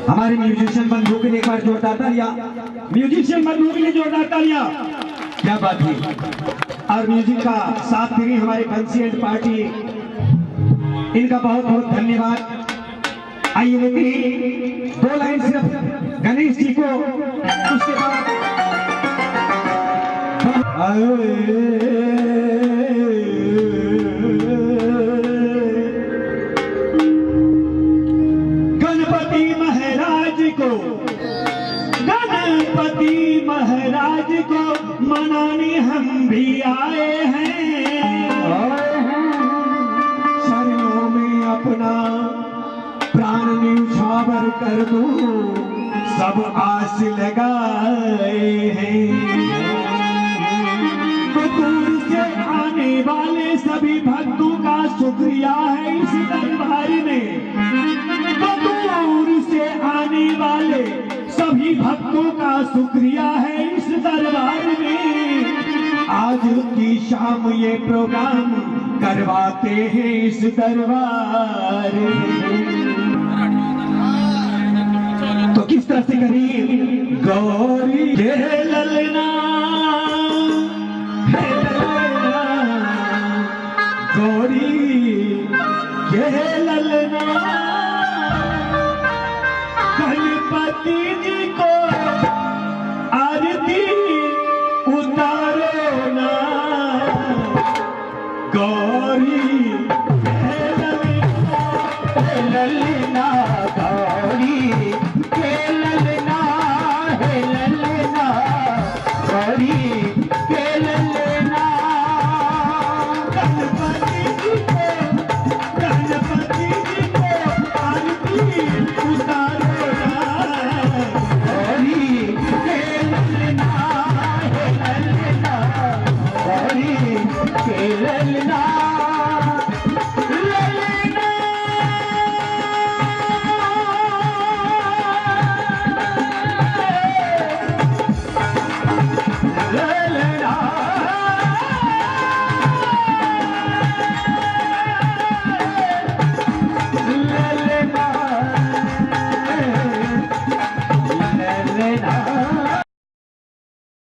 हमारे म्यूजिशियन बंधुओं के लिए एक बार जोरदार तालियां। म्यूजिशियन बंधुओं के लिए जोरदार तालियां। क्या बात है। और म्यूजिक का साथ दे हमारे बंसी एंड पार्टी, इनका बहुत बहुत धन्यवाद। आइए लेते 2 लाइन सिर्फ गणेश जी को, उसके बाद गणपति महाराज को मनाने हम भी आए हैं। शरणों में अपना प्राण न्यौछावर कर दूं, सब आस लगाए हैं। तो दूर से आने वाले सभी भक्तों का शुक्रिया है इस दरबार में। तो दूर से आने वाले सभी भक्तों का शुक्रिया है इस दरबार में। आज की शाम ये प्रोग्राम करवाते हैं इस दरबार में। तो किस तरह से करें? गौरी हे ललना, हे ललना, गौरी हे ललना, गणपति जी को आरती उतारो ना। गौरी हे ललना, हे ललना,